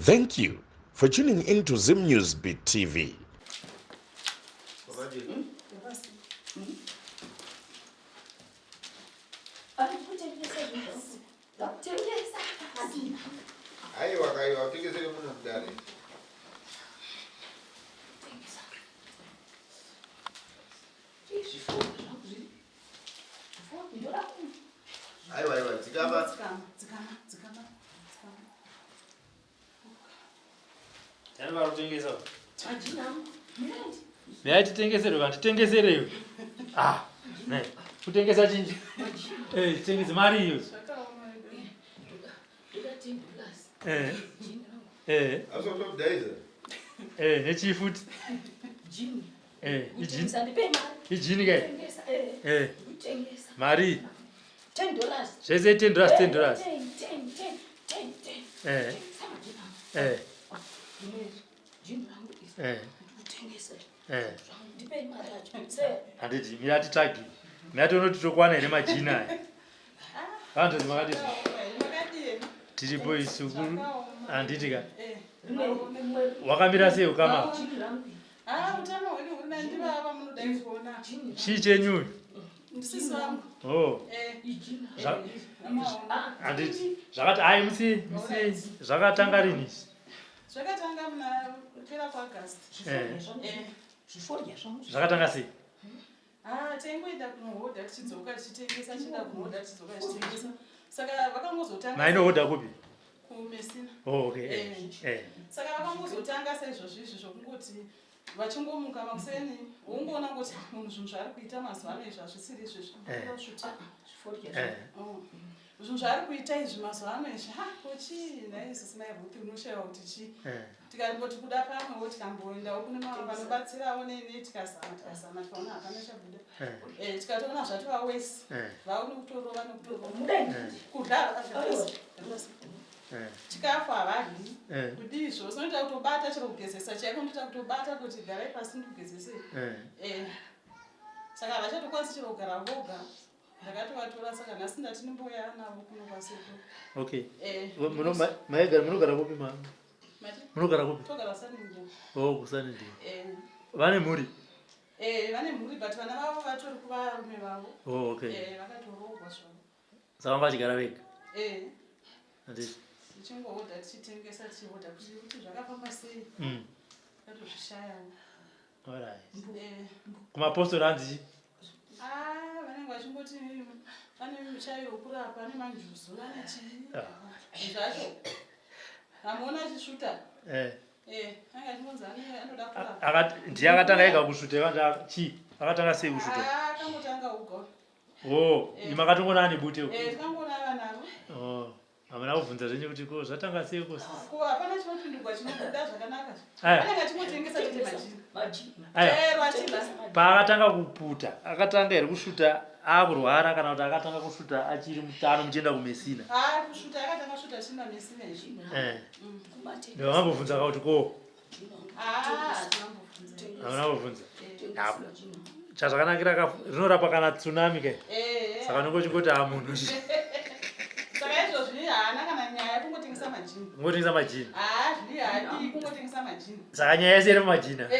Thank you for tuning in to Zim News Beat TV. Tengesere. Ah, ne. Kutengesa chinji. Tengesa mari hiyo. Nechifuti. Ijini ke. Mari. $10. Zvese $10. Handiti mirati tagi. Mirati tokwana ine majina. Vantu makati. Tiripo isuku handiti ka. Wakamira sei ukama? Utano hwedu huri nandi baba munodai kuona. Chii chenyu? Sisi wangu. Oh. Handiti. Zvakati ai musi zvakatanga rini? Zvakatanga muna kupera kwaAugust. Zvakatanga sei? Taingoenda kunohodha tichidzoka tichitengesa, tichienda kunohodha tichidzoka tichitengesa. Saka vakangozotanga. Mainohodha kupi? Kumesina. Oh, okay. Saka vakangozotanga saizvozvo izvi zvokungoti vachingomuka makuseni ungoona kuti munhu zvinhu zvaari kuita mazuva ano izvi hazvisiri izvezvi. Zvinhu zvaari kuita izvi mazuva ano izvi kochii naizvisi mairoti unoshayiwa kuti chii. Tikangoti kuda pamwewo tikamboendawo kune mama vanobatsirawo neni tikazama tikaona hapana chabuda. Tikatoona zvatova wesi vaone kutorova nekutorova kudhara chikafu havadyi kudii zvo sinoita kutobata chero kugezesa chaiko ndoita kutobata kuti garai pasi ndikugezese. Saka havachatokwanisi chero kugara voga. Ndakatovatora saka nhasi ndati ndimboya navo kuno kwaseto. Okay. Munogara kupi mama? Munogara kupi? Togara Sanindi. Oh, kuSanindi. Vane mhuri? Vane mhuri but vana vavo vatori kuvarume vavo. Oh, okay. Vakatorogwa zvavo. Saka vachigara vega? Handiti. Tichingohodha tichitengesa tichihodha kuti zvakafamba sei. Tatozvishaya. Alright. Kumapostori hanzi? Vanenge vachingoti pane mushayi wokurapa, pane manjuzu, vane chii. Zvacho. Hamuona achisvuta? Anga achingonzi anoda kurapa. Ndiye akatanga ega kusvuta kanja chii? Akatanga sei kusvuta? Akangotanga uga. Oh, imakatongona ane bute. Tikangona vanavo. Oh. Hamuna kubvunza zvenyu kuti ko zvatanga sei ko? Ko hapana chinopindurwa chinobuda zvakanaka. Anenge achingotengesa tete majini. Paakatanga kuputa, akatanga iri kusvuta akurwara kana kuti akatanga kusvuta achiri mutano muchienda kumesina? Kusvuta akatanga kusvuta china mesina izvi. Ndio mambobvunza kuti ko? Tinambobvunza. Hamuna kubvunza. Chazvakanakira rinorapa kana tsunami ke? Saka nongochingoti munhu. Saka izvozvi haana kana nyaya kungotengesa majini. Kungotengesa majini? Zviri hadi kungotengesa majini. Saka nyaya yese iri mumajina?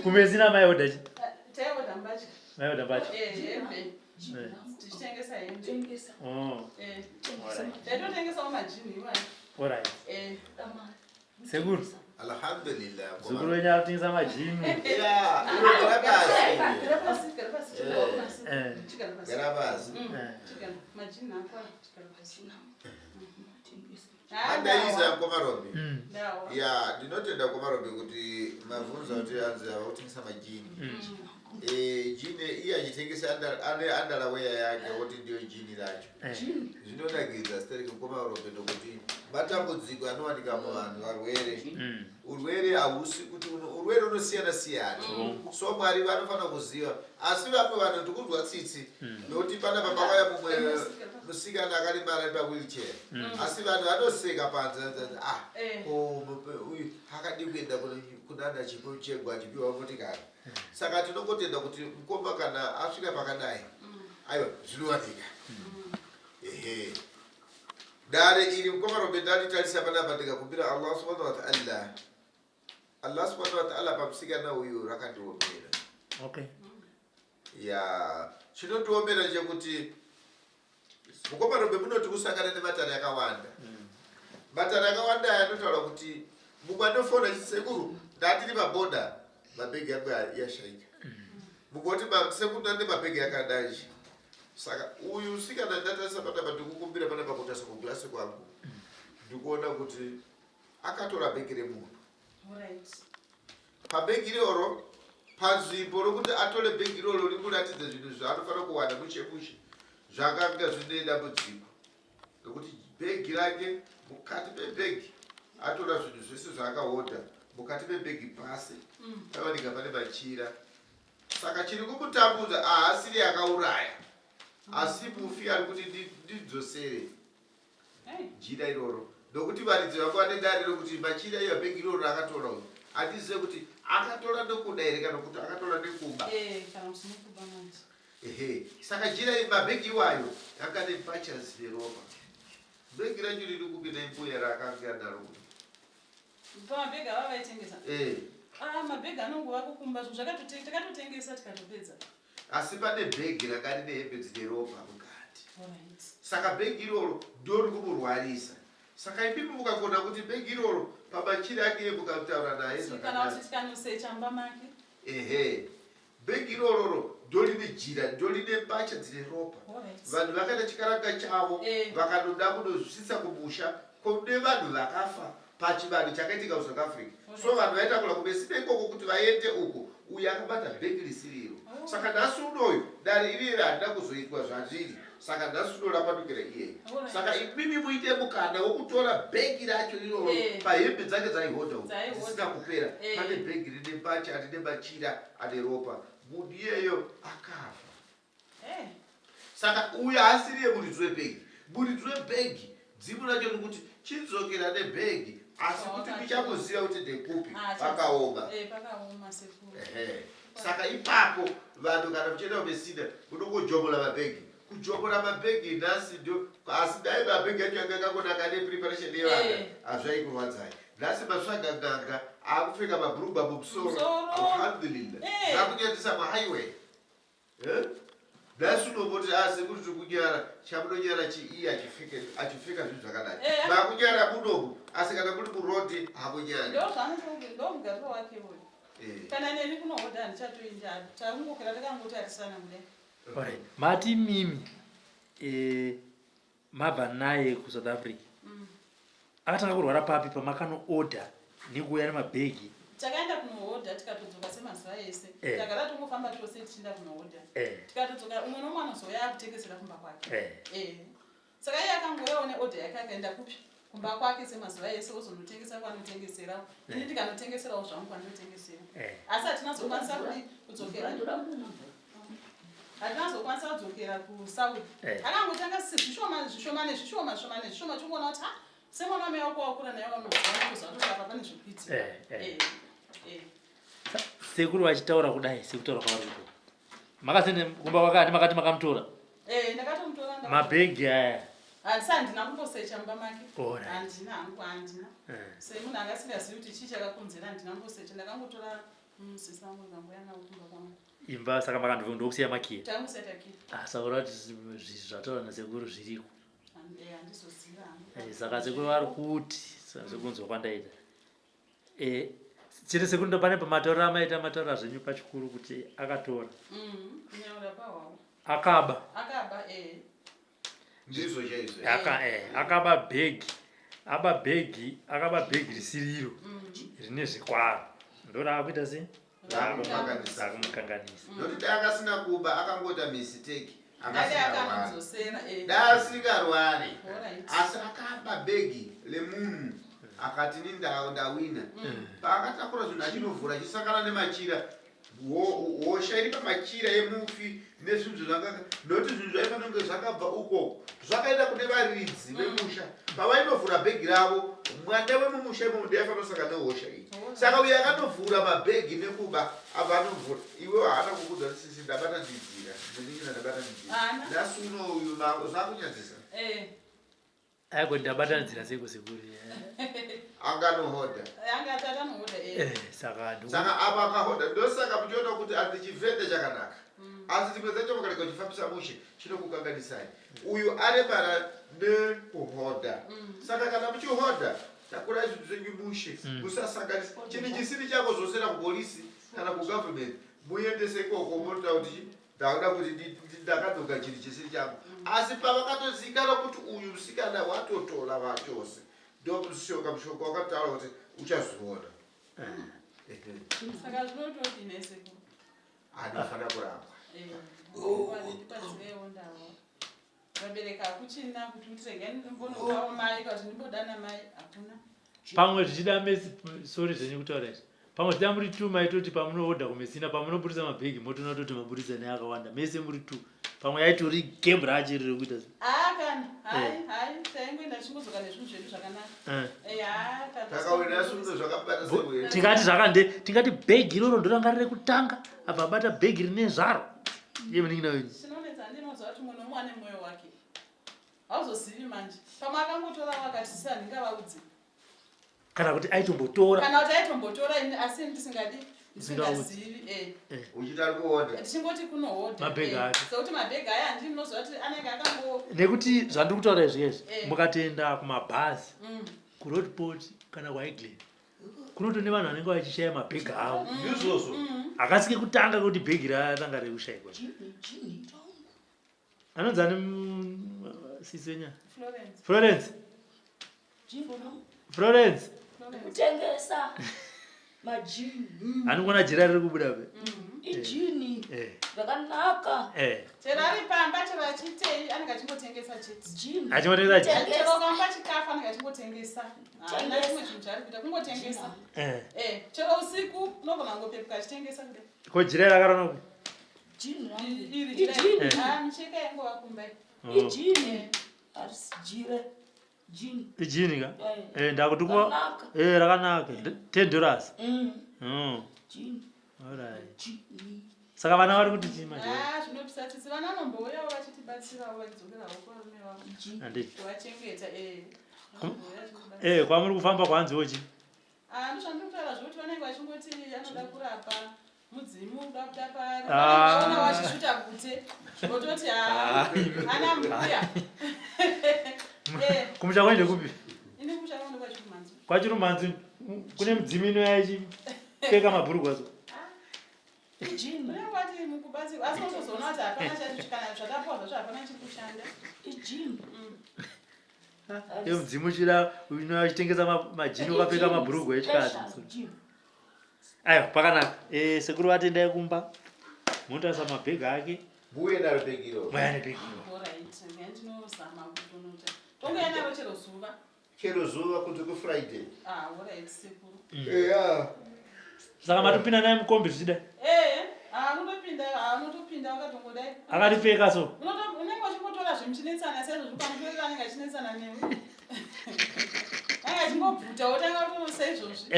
Kumesina maihodha chi? Taihodha mbatya. Maihodha mbatya? Hembe. Tichitengesa hembe. Taitotengesawo majini iwani. Alright. Sekuru? Alhamdulillah. Zukuru wenyu arikutengesa majini. Garabasi. Majini akwa chikarabasi. Andaiza Komarobi. Ya, ndinotenda Komarobi kuti mavunza kuti anza kutengesa majini. Jini iya achitengesa andala weya yake kuti ndio jini racho. Zvinodagidza steri Komarobi ndokuti matambudziko anowanika muvanhu varwere. Urwere hausi kuti urwere unosiyana siyana. So Mwari vanofana kuziva. Asi vamwe vanhu ndikudwa tsitsi nokuti pana papakaya mumwe musikana akarimara pawheelchair. Asi vanhu vanoseka panze uyu akadi kuenda kunana chipo chegwa chipiwa motikari. Saka tinongotenda kuti mukomba kana asvika pakadai aiwa zvinowanika. dare ili komarobe dali talisabana badika kubira Allah subhanahu wa ta'ala. Allah subhanahu wa ta'ala pamsika na uyu rakatuombera. Okay. Ya chinotuombera chekuti mukomarobe munoti kusangana nematara yakawanda. Matara yakawanda yanotaura kuti mukandofona chisekuru ndatiri paboda mabhegi yangu yashaika. Mukoti sekuru nande mabhegi yakadaji. Saka uyu sikana ndatarisa patapa ndikukumbira pana pakutasa kuglasi kwangu. Ndikuona kuti akatora bhegi remunhu. Pabhegi iroro panzvimbo rokuti atore bhegi iroro rikuratidza zvinhu zvaanofanira kuwana mushe zvakanga zvine dambudziko nokuti bhegi rake mukati mebhegi atora zvinhu zvese zvaakahodha mukati mebhegi pasi pavanika pane machira. Saka chiri kumutambudza haasiri akauraya asi mufi ari kuti ndidzosere jira iroro nokuti varidzi vako vane dare rokuti machira iyo bhegi iroro akatora uyu hatizive kuti akatora nekuda here kana kuti akatora nekuba. Saka jira mabhegi iwayo yanga nepachas neropa. Bhegi racho riri kupinda imbuya raakanga anaro. Mabhegi ava vaitengesa? Mabhegi anongova kukumba takatotengesa tikatopedza. Asi pane bhegi rakari nehembe dzine ropa mukati. Saka bhegi iroro ndori kumurwarisa. Saka ipipi mukagona kuti bhegi iroro pamachira ake mukataura naye zvakanaka. Bhegi iroro ndorine jira ndorine mbacha dzine ropa. Vanhu vakaita chikaranga chavo vakanoda kunozvisisa kumusha kune vanhu vakafa pachivanhu chakaitika kuSouth Africa. So vanhu vaitakura kumesina ikoko kuti vaende uko uyu akabata bhegi risiriro. Saka nhasi unoyu dare iriri handina kuzoitwa zvazviri. Saka nhasi uno rapatukira iye. Saka ipimi muite mukana wokutora bhegi racho iroro pahembe dzake dzaihodha uko zvisina kupera. Pane bhegi rine mbacha rine machira ane ropa. Munhu iyeyo akafa. Saka uyu haasiriye muridzi webhegi. Muridzi webhegi dzimu racho nekuti chidzokera nebhegi asi kuti tichamuziva kuti ndekupi pakaoma. Saka ipapo vanhu kana muchienda kumesina unongojomola mabhegi. Kujomola mabhegi nhasi ndio asi dai mabhegi acho anga akangonaka nepreparation yevana hazvaikurwadzai. Nhasi masvagaganga akupfeka mabhurugwa mumusoro alhamdulillah akunyatisa mahighway. Nhasi unomboti sekuti tikunyara chamunonyara chii achipfeka zvinhu zvakadai makunyara munomu asi kana muri murodi hamunyari. Ndomugariro wake uyu. Kana neni kunohodha ndichatoenda takungokera takangotarisana kudai. Mati mimi mabva naye kuSouth Africa akatanga kurwara papi pamakano order nekuuya nemabhegi. Takaenda kunohodha tikatodzoka semazuva ese takada tongofamba tose tichienda kunohodha tikatodzoka umwe nomwe anozouya akutengesera kumba kwake. Saka iye akangouyawo neorder yake akaenda kupi kumba kwake semazuva ese ozondotengesa kwanotengesera ini ndikanotengeserawo zvangu kwanotengesera asi hatinazokwanisa kudzokera kuSouth. Akangotanga zvishoma chongoona kuti semwana wame wako wakura naye wanoziva kuzoatoa pane zvekuitika. Sekuru vachitaura kudai sekutaura kwavari kuto makasende kumba kwake hati makati makamutora? Ndakatomutora mabhegi aya asi handina kumbosecha mumba make. Handina hangu handina. Semunhu angasingazivi kuti chii chakakonzera handina kumbosecha ndakangotora musisi wangu ikangoya nawo kumba kwangu. Imba saka makandobva ndokusiya makiya? Tamuseta kiya. Saka kuti zvinhu zvataura nasekuru zviriko. Handizoziva hangu. Saka sekuru vari kuti sekunzwa kwandaita chete sekuru ndo pane pamatauriro amaita mataurira zvenyu pachikuru kuti akatora kunyaura pahwawo akaba ndizvo chaizvo akaba bhegi risiriro rine zvikwaro ndorakuita sei akumukanganisa nokuti dai akasina kuba akangota mistake akanodzosera dasingarwari asi akaba bhegi lemunhu akati ndawina paakatakura zvinhu achinovhura achisangana nemachira hosha iri pamachira emufi nezvinhu zvakanga nokuti zvinhu zvaifanira kunge zvakabva uko zvakaenda kune varidzi vemusha pavainovhura bhegi ravo mwanda wemumusha imomo ndiyaifanira kusangana nehosha iyi saka uyo akanovhura mabhegi nekuba abva anovhura iwewo haana kukudza sisi ndabata ndidzira ndiningina ndabata ndidzira nhasi uno uyu zvakunyadzisa Aiko ndabatanzira seko sekuri. Anganohoda. Angatata nohoda Saka Saka apa akahoda ndosaka muchiona kuti andichivhende chakanaka. Asi dzimwe dzacho mukareka kuchifambisa mushe chinokukanganisai. Uyu aremara nekuhoda. Saka kana muchihoda takura izvi zvenyu mushe musasanganisa chini chisiri chako zvosera kupolisi kana kugovernment muendese ikoko motaura kuti ndakuda kuti ndakadzoka chiri chisiri changu. Asi pavakatozikana kuti uyu musikana watotora vachose ndo mushonga wakataura kuti uchazviona. Saka zvinotodini seko anofanira kuramba. Ndipazirewo ndawo vabereka kuchina kuti utirege ndimbonopawo mai kuti ndimbodana mai hakuna. Pamwe zvichida mesi sorry zvenyu kutaura izvi. Pamwe zvichida muri 2 maitoti pamunohodha kumesina pamunobudisa mabhegi motoona kuti mabudisa neakawanda mese muri 2. Pamwe yaitori game rachiri rekuita Kana hai taingoenda chimbozoka nezvinhu zvedu zvakanaka. Takawira sunzo zvakabata sewe. Tikati tingati bhegi iroro ndorangarire kutanga abva abata bhegi rine zvaro. Yemuningina wenyu. Sinonetsa ndinoziva kuti munhu umwe ane mwoyo wake. Hauzozivi manje. Pamwe akangotora wakati sandingavaudzi. Kana kuti aitombotora. Kana kuti aitombotora asi ndisingadi. Ndisingazivi Uchitari kuhoda. Tichingoti kunohoda. Mabhegi ake. Sekuti mabhegi aya ndinoziva kuti anenge akango. Nekuti zvandiri kutaura izvi mukatoenda kumabhazi kuroadport kana kuHighland kunoto nevanhu vanenge vachishaya mabhegi avo. Ndizvozvo. Akasike kutanga kuti bhegi ratanga rekushayikwa. Anonzi ani sisenya? Florence. Florence. Kutengesa majini. Anongona jira riri kubuda pe. Ijini. Rakanaka. Chero ari pamba chero achitei anenge achimbotengesa chete. Jini. Achingotengesa chete. Chero kamba chikafa anenge achimbotengesa. Haana chimwe chinhu chaari kuita kungotengesa. Chero usiku unogona kungopepuka achitengesa kudai. Ko jira rakarona kupi? Jini. Ijini. Micheka yangu wakumbai. Ijini. Arisi jire. Jini. Ijini ka? Ndakuti kuwa rakanaka. $10. Jini. Alright. Jini. Saka vana vari kuti chii manje? Zvinopisatisi vana vanombouyavo vachitibatsirawo vachidzokerawo kuvarume vavo. Handiti. Kuvachengeta Kwamuri kufamba kwanziwo chii? Ndozvandinotaura zvokuti vanenge vachingoti anoda kurapa mudzimu uda kuda pari. Vanaona vachisvuta bvute. Zvototi ana mbuya. Kumusha kwaende kupi? Ini kumusha kwangu kwaChirumanzi. KwaChirumanzi kune mudzimu inouya ichipfeka mabhurugwa so. Ijini. Unenge mukubatsirwa asi unozoona kuti hapana kana zvatapuwa zvacho hapana chikushanda. Ijini. Iyo mudzimu chida unouya uchitengesa majini wakapfeka mabhurugwa echikadzi. Aiwa pakanaka. Sekuru vatendai kumba. Munotarisa mabhegi ake. Muye naro bhegi iro. Muye nebhegi iro. Alright, ndinozama kutonota. Tongoya naro chero zuva. Chero zuva kunze kuFriday. Alright, sekuru. Saka matopinda naye mukombi zvichida. Unotopinda wakatongodai. Akaripfeka so. Unenge uchimbotora zvemuchinetsana saizvo zvopanopfeka anenge achinetsana newe. Anenge achimbobvuta wotanga kutonosa izvozvi.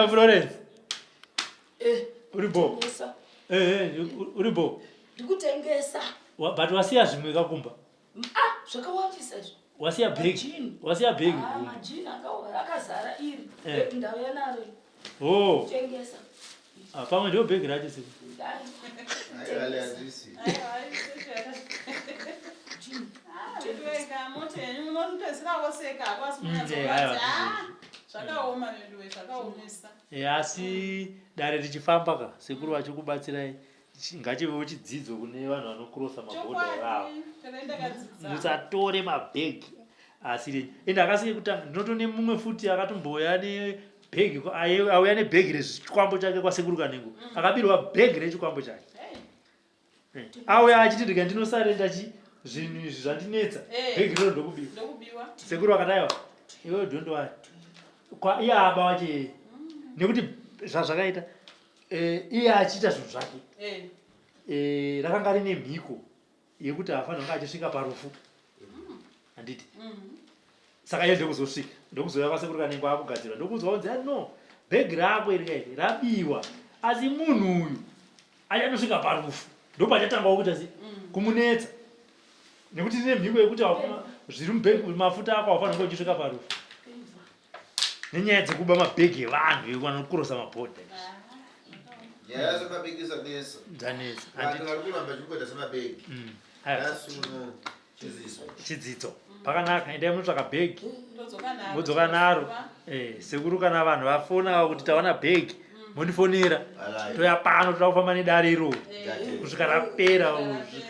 Florence. Uribo. Uribo. Ndikutengesa. But wasiya zvimwe kakumba. Zvakawandisa izvo. Wasiya bhegi. Wasiya bhegi. Majini akazara iri. Ndau yanaro. Tengesa. Pamwe ndio bhegi racho siku. Aiwa handisi. Tuweka moto yenyu unotopedzisira seka kwasi zvakaoma veduwe zvakaomesa. Asi dare richifamba ka sekuru vachikubatsirai ngachive uchidzidzo kune vanhu vanokrosa mabhodha avo. Musatore mabhegi asi ende akasike kutanga ndinotone mumwe futi akatomboya nebhegi auya nebhegi rechikwambo chake kwasekuru kanengo akabirwa bhegi rechikwambo chake. Auya achiti ndika ndinosarenda zvinhu izvi zvandinetsa bhegi riro ndokubiwa. Sekuru akadaiwa iwe dhondo wayo iye aba wache nekuti zvazvakaita iye achiita zvinhu zvake rakanga rine mhiko yekuti hafanira kunge achisvika parufu handiti. Saka iye ndokuzosvika ndokuzoya kwasekuru kanengo akugadzirwa ndokuzwa kunzi no bhegi rako iri rabiwa asi munhu uyu achanosvika parufu ndopachatangwa kuita kumunetsa nekuti rine mhiko yekuti zviri mubhegi mafuta ako hafanira kunge uchisvika parufu nenyaya dzekuba mabhegi evanhu vanokurosa mabhodha nyaya dzemabhegi dzanesa dzanesa vanhu vari kuramba chikuita semabhegi asi uno chidzidzo pakanaka endai munotsvaka bhegi modzoka naro sekuru kana vanhu vafona kuti tawana bhegi mondifonera toya pano toda kufamba nedare iroro kusvika rapera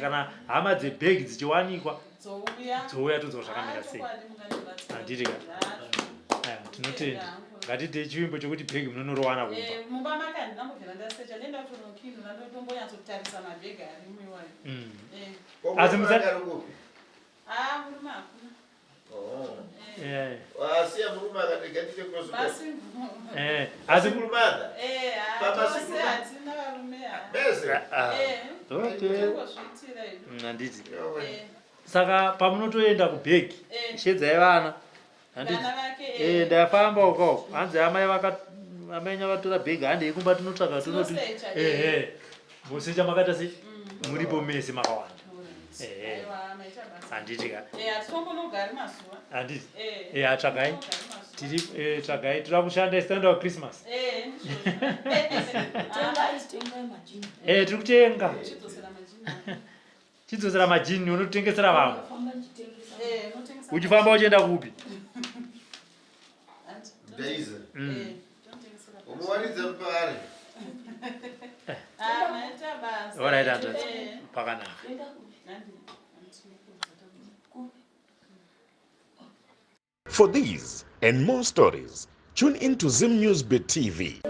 kana hama dzebhegi dzichiwanikwa dzouya todzwa zvakamira sei handiti ka tinotenda ngatite chivimbo chokuti bhegi munonorowana kumba mumba makani ndambogara ndasecha nenda kutonokinhu ndandotombonyatsotarisa mabhegi arimiwa asi murume hakuna asiya murume akanegatire basi asi kurumada tose hatina varume bese tongozviitira handiti saka pamunotoenda kubhegi shedzai vana ndafamba ukao hanzi amainya vatora bhegi handei kumba tinotsvaka tonoti musecha makaita sei muripo mese makawanda handiti ka handiti tsvagai tsvagai toda kushanda isitanda wachristmas tiri kutenga chidzosera majini unotengesera vamwe uchifamba uchienda kupi ndaiza umuwanidza mpari oraita pakanaka. For these and more stories, tune into Zim News Bit TV.